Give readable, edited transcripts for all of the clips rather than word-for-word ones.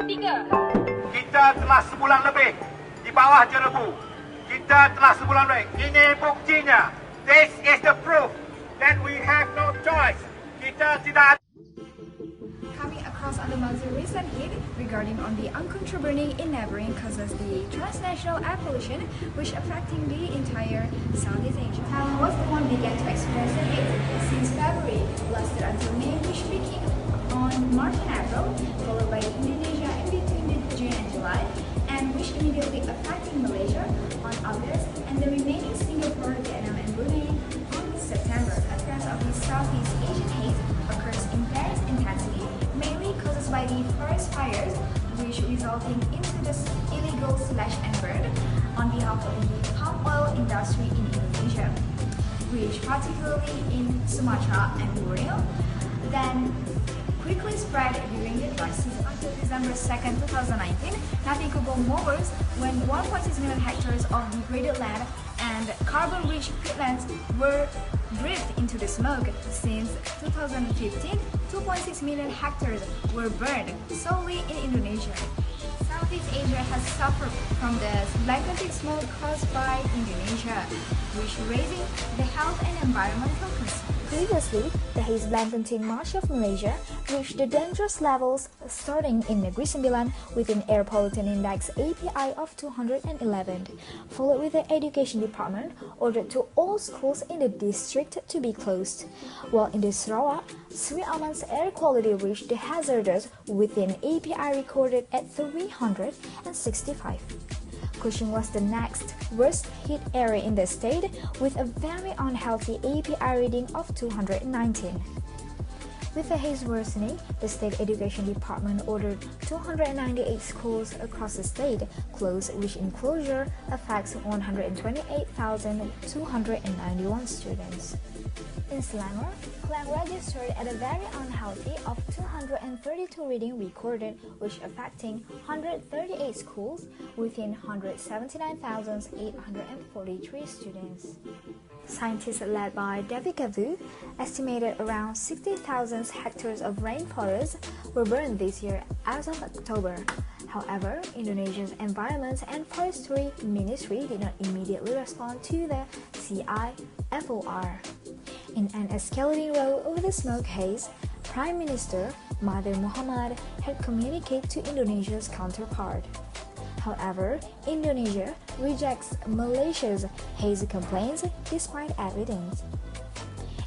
Kita telah sebulan lebih di bawah jerebu. Kita telah sebulan lebih. Ini buktinya. This is the proof that we have no choice. Kita tidak. Coming across on the most recent hit regarding on the uncontrolled burning in neighboring causes the transnational air pollution which affecting the entire Southeast Asia. Thailand was the one began to experience the heat since February, lasted until May, which peaking on March and April, followed by Indonesia in between June and July, and which immediately affecting Malaysia on August and the remaining Singapore, Vietnam and Brunei on September. Appearance of the Southeast Asian haze occurs in various intensity, mainly caused by the forest fires, which resulting into the illegal slash and burn on behalf of the palm oil industry in Indonesia, which particularly in Sumatra and Borneo, then quickly spread during the dry season. Until December 2nd, 2019, nothing could go more worse when 1.6 million hectares of degraded land and carbon-rich peatlands were breathed into the smoke. Since 2015, 2.6 million hectares were burned solely in Indonesia. Southeast Asia has suffered from the blanketing smoke caused by Indonesia, which raising the health and environmental concerns. Previously, the haze blanketing march of Malaysia reached the dangerous levels starting in Negeri Sembilan with an air pollutant index API of 211, followed with the education department ordered to all schools in the district to be closed, while in the Sarawak, Sri Aman's air quality reached the hazardous with an API recorded at 365. Kuching was the next worst hit area in the state with a very unhealthy API reading of 219. With the haze worsening, the state education department ordered 298 schools across the state closed, which enclosure affects 128,291 students. In Selangor, Klang registered at a very unhealthy of 232 reading recorded, which affecting 138 schools within 179,843 students. Scientists led by David Kavu estimated around 60,000 hectares of rainforest were burned this year as of October. However, Indonesia's Environment and Forestry Ministry did not immediately respond to the CIFOR. In an escalating row over the smoke haze, Prime Minister Mahathir Mohamad had communicated to Indonesia's counterpart. However, Indonesia rejects Malaysia's haze complaints despite evidence.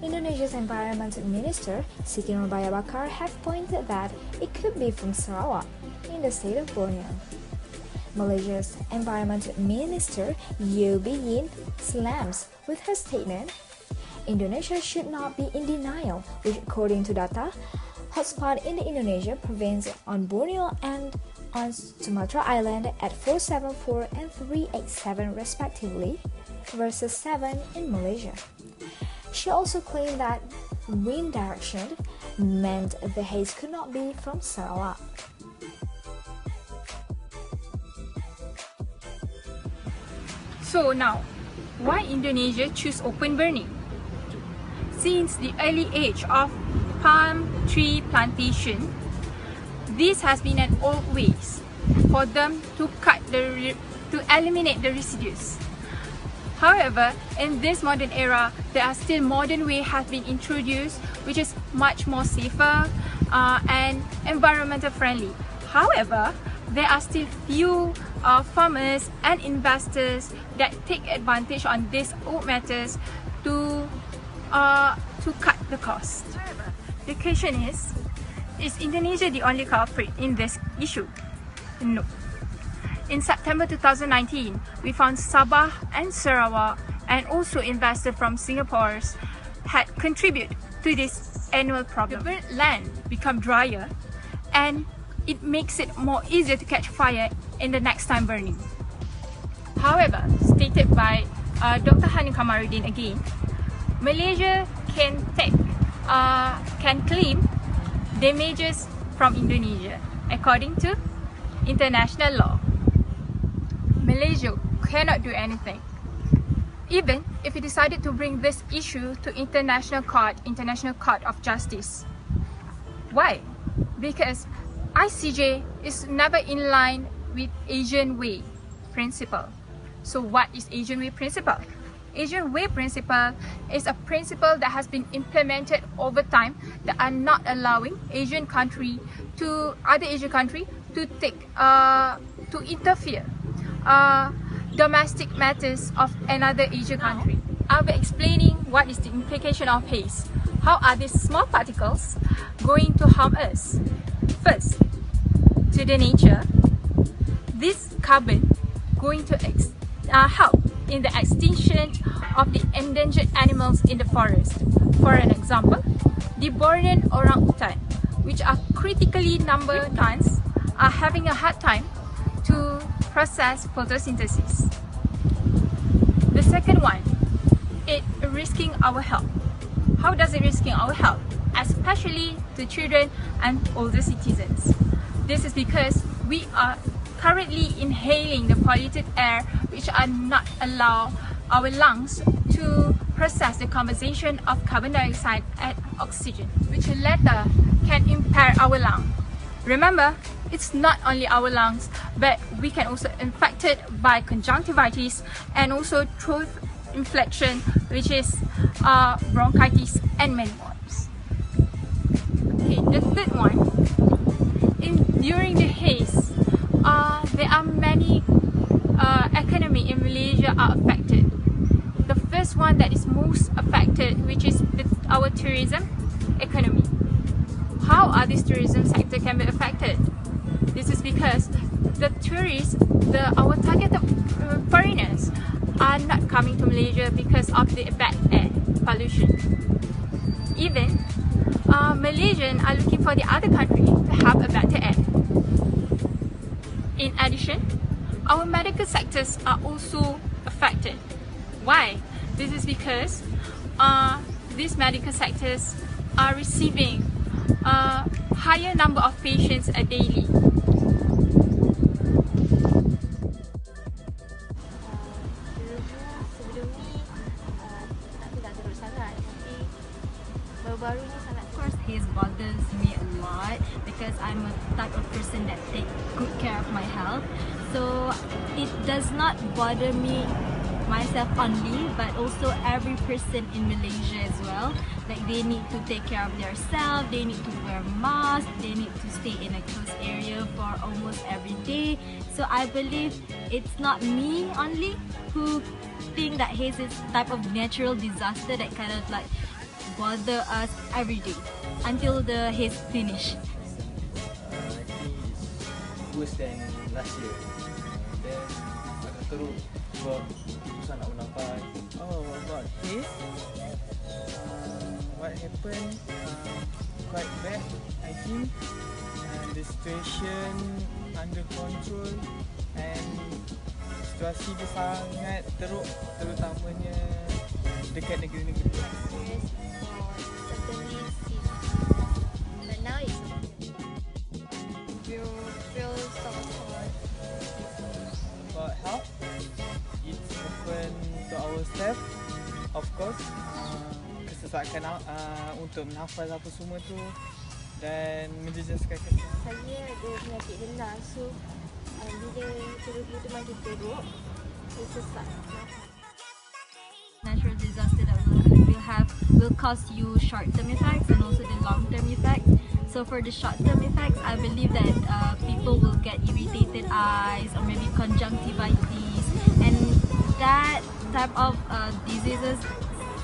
Indonesia's Environment Minister Siti Nurbaya Bakar have pointed that it could be from Sarawak in the state of Borneo. Malaysia's Environment Minister Yeo-Bee Yin slams with her statement, Indonesia should not be in denial, which according to data, hotspot in the Indonesia province on Borneo and on Sumatra Island at 474 and 387 respectively, versus 7 in Malaysia. She also claimed that wind direction meant the haze could not be from Sarawak. So now, why Indonesia choose open burning? Since the early age of palm tree plantation, this has been an old ways for them to eliminate the residues. However, in this modern era, there are still modern ways have been introduced, which is much more safer and environmental friendly. However, there are still few farmers and investors that take advantage on these old methods to cut the cost. The question is Indonesia the only culprit in this issue? No. In September 2019, we found Sabah and Sarawak and also investors from Singapore had contributed to this annual problem. The burnt land become drier and it makes it more easier to catch fire in the next time burning. However, stated by Dr. Hanin Kamarudin again, Malaysia can claim damages from Indonesia according to international law. Malaysia cannot do anything, even if it decided to bring this issue to International Court of Justice. Why? Because ICJ is never in line with Asian Way principle. So what is Asian Way principle? Asian Way principle is a principle that has been implemented over time that are not allowing other Asian country to interfere domestic matters of another Asian country. I'll be explaining what is the implication of haze. How are these small particles going to harm us? First, to the nature, this carbon going to help in the extinction of the endangered animals in the forest. For an example, the Bornean orangutan, which are critically numbered plants, are having a hard time to process photosynthesis. The second one, it risking our health. How does it risking our health? Especially to children and older citizens. This is because we are currently inhaling the polluted air, which are not allow our lungs to process the combination of carbon dioxide and oxygen, which latter can impair our lung. Remember, it's not only our lungs, but we can also infected by conjunctivitis and also throat infection, which is bronchitis and many more. Okay, the third one, during the haze, there are many economy in Malaysia are affected. The first one that is most affected, which is our tourism economy. How are this tourism sector can be affected? This is because the tourists, our targeted foreigners are not coming to Malaysia because of the bad air pollution. Even Malaysians are looking for the other country to have a better air. In addition, our medical sectors are also affected. Why? This is because these medical sectors are receiving a higher number of patients a daily. Of course, haze bothers me a lot because I'm a type of person that takes good care of my health. So it does not bother me myself only, but also every person in Malaysia as well. Like, they need to take care of themselves, they need to wear masks, they need to stay in a closed area for almost every day. So I believe it's not me only who think that haze is type of natural disaster that kind of like bother us every day until the haze finish. I think it's worse than last year. Then agak teruk sebab susah nak bernafas. Oh, about this, what happened quite bad, I think, and the situation under control, and situasi dia sangat teruk, terutamanya dekat negeri-negeri. But now it's you feel so cold. About health, it's open to our staff, of course, kesesakan untuk bernafas apa semua tu, dan menjejaskan kesihatan. Saya ada penyakit dengar, so bila tubuh tu makin teruk, saya sesak nafas. Natural disaster that will cause you short-term effects and also the long-term effects. So for the short-term effects, I believe that people will get irritated eyes or maybe conjunctivitis, and that type of diseases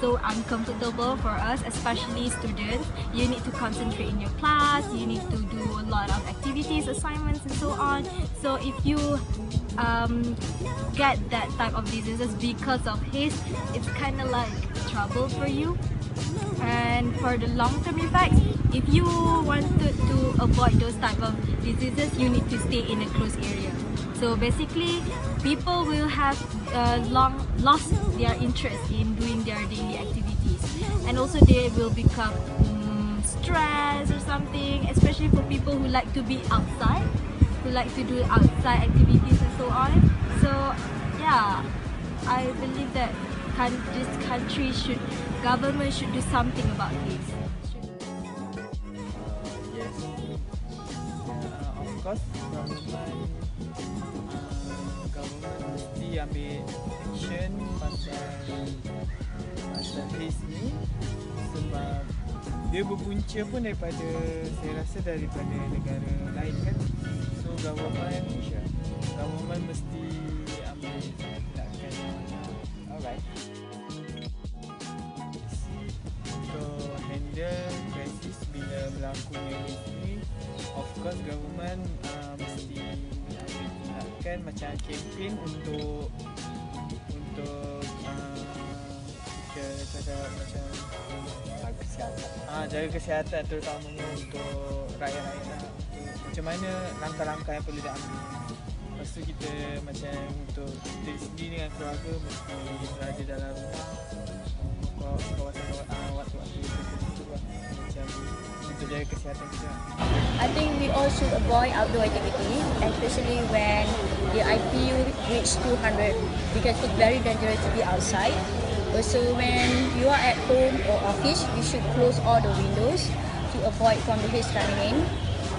so uncomfortable for us, especially students. You need to concentrate in your class, you need to do a lot of activities, assignments and so on. So if you get that type of diseases because of haze, it's kind of like trouble for you. And for the long-term effects, if you wanted to avoid those type of diseases, you need to stay in a closed area. So basically, people will have lost their interest in doing their daily activities, and also they will become stressed or something, especially for people who like to be outside, who like to do outside activities and so on. So yeah, I believe that this country government should do something about this. Yes. course government mesti ambil action pasal Haze ni, sebab dia berpunca pun daripada, saya rasa daripada negara lain kan. So government mesti ambil tindakan. Alright. Untuk handle krisis bila berlakunya ni, of course government mesti ambil tindakan macam campaign untuk kita cakap macam jaga kesihatan, terutamanya untuk rakyat-rakyat lah. Macam mana langkah-langkah yang perlu diambil. Lepas tu kita macam untuk diri sendiri dengan keluarga mesti berada dalam rumah, kawasan waktu-waktu tertentu lah, macam untuk jaga kesihatan kita. I think we all should avoid outdoor activity, especially when the IPU reach 200, because it's very dangerous to be outside. Also, when you are at home or office, you should close all the windows to avoid from the haze coming in.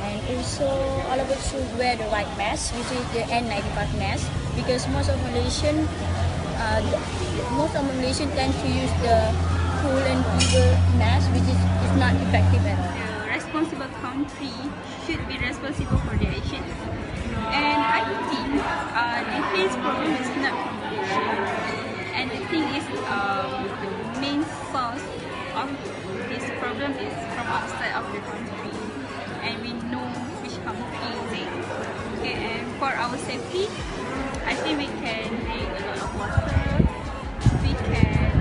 And also, all of us should wear the right mask, which is the N95 mask, because most of Malaysian tend to use the cool and fever mask, which is not effective at all. The responsible country should be responsible for their actions. And I think the haze problem is not from Malaysia. And the thing is, the main source of this problem is from outside of the country, and we know which country is it. Okay, and for our safety, I think we can drink a lot of water. We can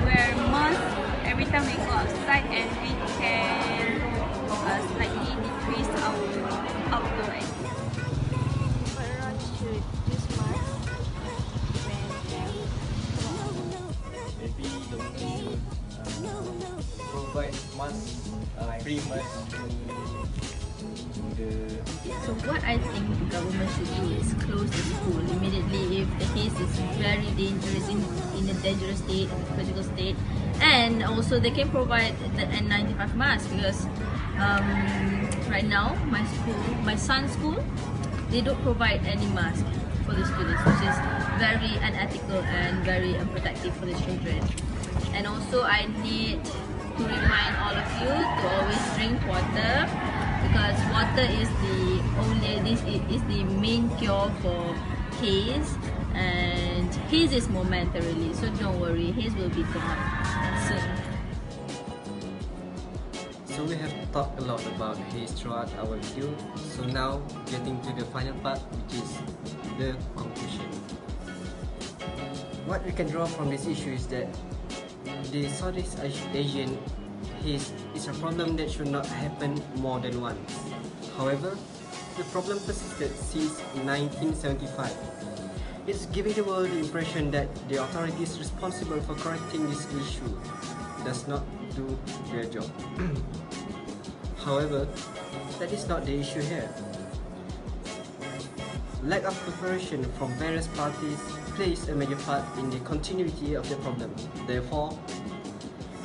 wear mask every time we go outside, and we can slightly decrease our outdoor activity. Everyone should use mask. Maybe government should provide mask, free mask to the. So what I think the government should do is close the school immediately if the haze is very dangerous, in a dangerous state, critical state. And also they can provide the N95 mask, because right now my son's school, they don't provide any mask for the students, which is very unethical and very unprotective for the children. And also I need to remind all of you to always drink water, because water is the main cure for haze, and haze is momentarily, so don't worry, haze will be gone soon. So we have talked a lot about haze throughout our video. So now getting to the final part, which is the conclusion. What we can draw from this issue is that the Southeast Asian haze is a problem that should not happen more than once. However, the problem persisted since 1975. It's giving the world the impression that the authorities responsible for correcting this issue does not do their job. However, that is not the issue here. Lack of cooperation from various parties plays a major part in the continuity of the problem. Therefore,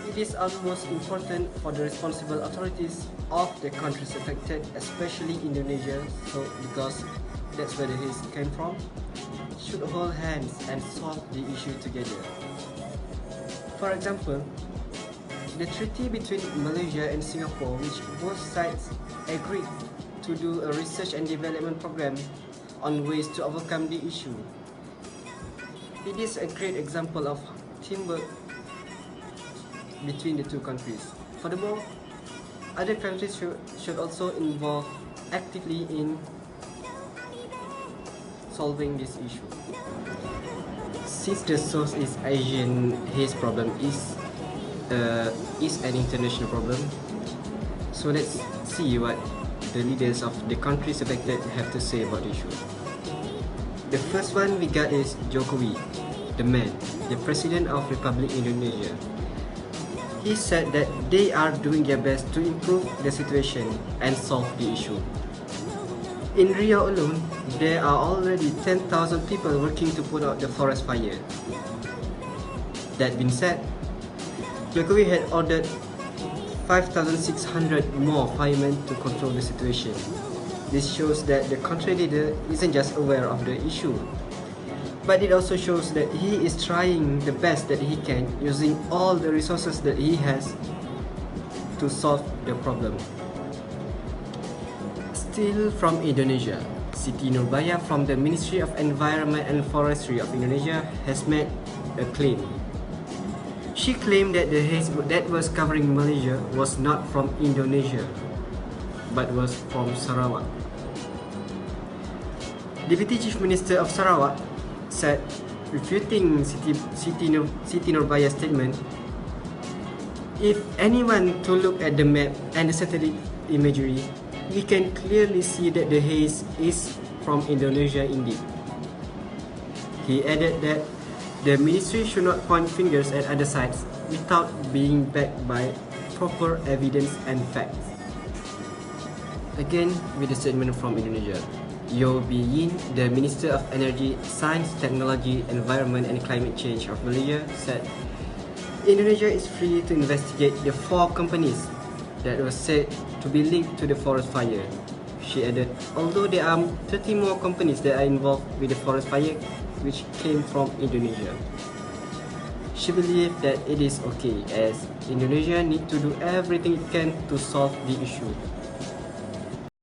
it is utmost important for the responsible authorities of the countries affected, especially Indonesia, because that's where the haze came from, should hold hands and solve the issue together. For example, the treaty between Malaysia and Singapore, which both sides agreed to do a research and development program on ways to overcome the issue. It is a great example of teamwork between the two countries. Furthermore, other countries should also involve actively in solving this issue. Since the Southeast Asian haze problem is an international problem, so let's see what the leaders of the countries affected have to say about the issue. The first one we got is Jokowi, the man, the President of Republic Indonesia. He said that they are doing their best to improve the situation and solve the issue. In Riau alone, there are already 10,000 people working to put out the forest fire. That being said, Jokowi had ordered 5,600 more firemen to control the situation. This shows that the country leader isn't just aware of the issue, but it also shows that he is trying the best that he can using all the resources that he has to solve the problem. Still from Indonesia, Siti Nurbaya from the Ministry of Environment and Forestry of Indonesia has made a claim. She claimed that the haze that was covering Malaysia was not from Indonesia, but was from Sarawak. Deputy Chief Minister of Sarawak said, refuting Siti Nurbaya's statement, if anyone to look at the map and the satellite imagery, we can clearly see that the haze is from Indonesia indeed. He added that the ministry should not point fingers at other sides without being backed by proper evidence and facts. Again, with a statement from Indonesia, Yeo Bee Yin, the Minister of Energy, Science, Technology, Environment and Climate Change of Malaysia, said Indonesia is free to investigate the 4 companies that were said to be linked to the forest fire. She added, although there are 30 more companies that are involved with the forest fire which came from Indonesia. She believed that it is okay as Indonesia needs to do everything it can to solve the issue.